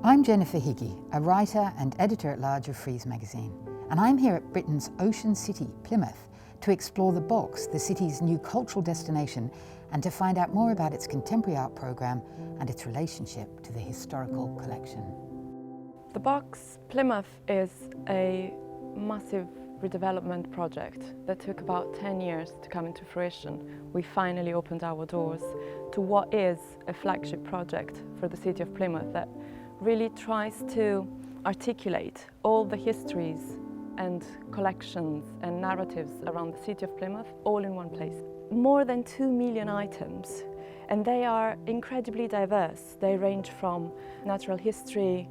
I'm Jennifer Higgie, a writer and editor-at-large of Frieze magazine, and I'm here at Britain's ocean city, Plymouth, to explore the box, the city's new cultural destination, and to find out more about its contemporary art programme and its relationship to the historical collection. The box, Plymouth, is a massive redevelopment project that took about 10 years to come into fruition. We finally opened our doors to what is a flagship project for the city of Plymouth that really tries to articulate all the histories and collections and narratives around the city of Plymouth all in one place. More than 2 million items, and they are incredibly diverse. They range from natural history,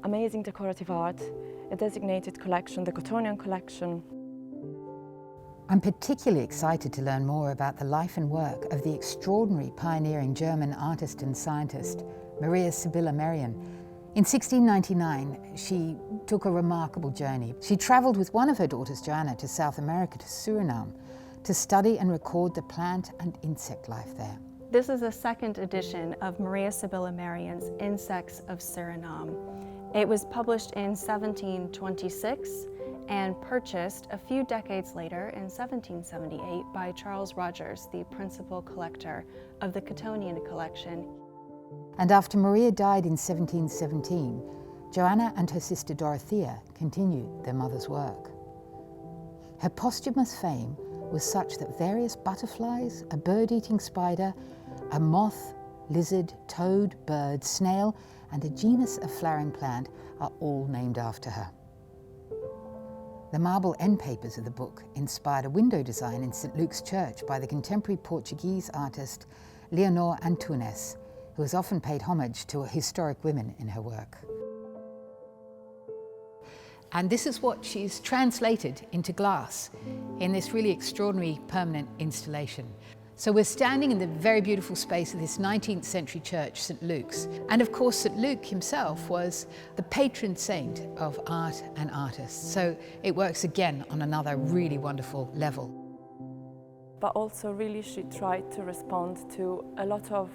amazing decorative art, a designated collection, the Cottonian collection. I'm particularly excited to learn more about the life and work of the extraordinary pioneering German artist and scientist, Sibylla Marion. In 1699, she took a remarkable journey. She travelled with one of her daughters, Joanna, to South America, to Suriname, to study and record the plant and insect life there. This is a second edition of Sibylla Marion's Insects of Suriname. It was published in 1726 and purchased a few decades later in 1778 by Charles Rogers, the principal collector of the Cottonian collection. And after Maria died in 1717, Joanna and her sister Dorothea continued their mother's work. Her posthumous fame was such that various butterflies, a bird-eating spider, a moth, lizard, toad, bird, snail, and a genus of flowering plant are all named after her. The marble end papers of the book inspired a window design in St. Luke's Church by the contemporary Portuguese artist Leonor Andrade, who has often paid homage to historic women in her work. And this is what she's translated into glass in this really extraordinary permanent installation. So we're standing in the very beautiful space of this 19th century church, St. Luke's. And of course, St. Luke himself was the patron saint of art and artists. So it works again on another really wonderful level. But also really she tried to respond to a lot of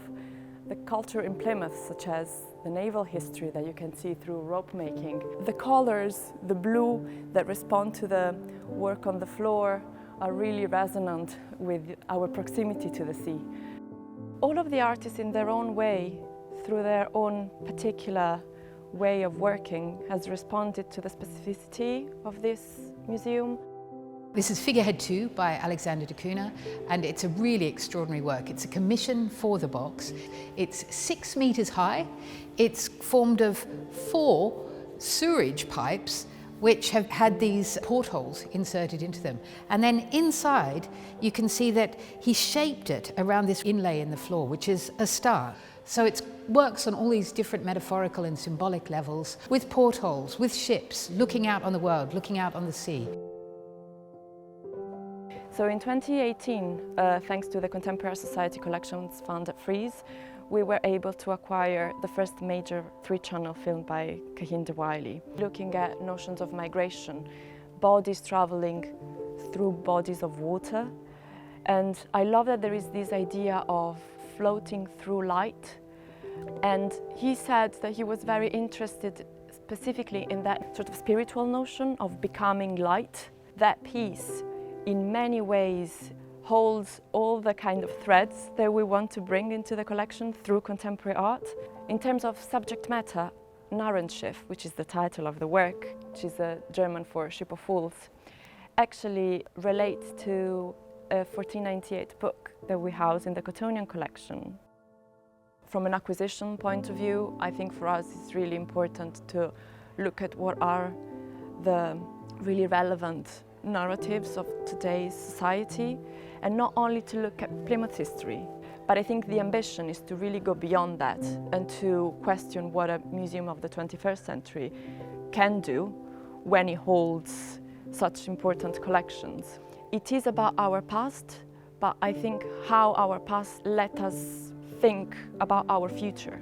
the culture in Plymouth, such as the naval history that you can see through rope making. The colors, the blue that respond to the work on the floor are really resonant with our proximity to the sea. All of the artists in their own way, through their own particular way of working, has responded to the specificity of this museum. This is Figurehead 2 by Alexander de Kuna, and it's a really extraordinary work. It's a commission for the box. It's 6 meters high. It's formed of 4 sewerage pipes which have had these portholes inserted into them. And then inside, you can see that he shaped it around this inlay in the floor, which is a star. So it works on all these different metaphorical and symbolic levels, with portholes, with ships, looking out on the world, looking out on the sea. So in 2018, thanks to the Contemporary Society Collections Fund at Frieze, we were able to acquire the first major 3-channel film by Kahinda Wiley, looking at notions of migration, bodies traveling through bodies of water. And I love that there is this idea of floating through light. And he said that he was very interested specifically in that sort of spiritual notion of becoming light. That piece, in many ways, holds all the kind of threads that we want to bring into the collection through contemporary art. In terms of subject matter, Narrenschiff, which is the title of the work, which is a German for Ship of Fools, actually relates to a 1498 book that we house in the Cottonian collection. From an acquisition point of view, I think for us it's really important to look at what are the really relevant narratives of today's society, and not only to look at Plymouth history, but I think the ambition is to really go beyond that and to question what a museum of the 21st century can do when it holds such important collections. It is about our past, but I think how our past let us think about our future.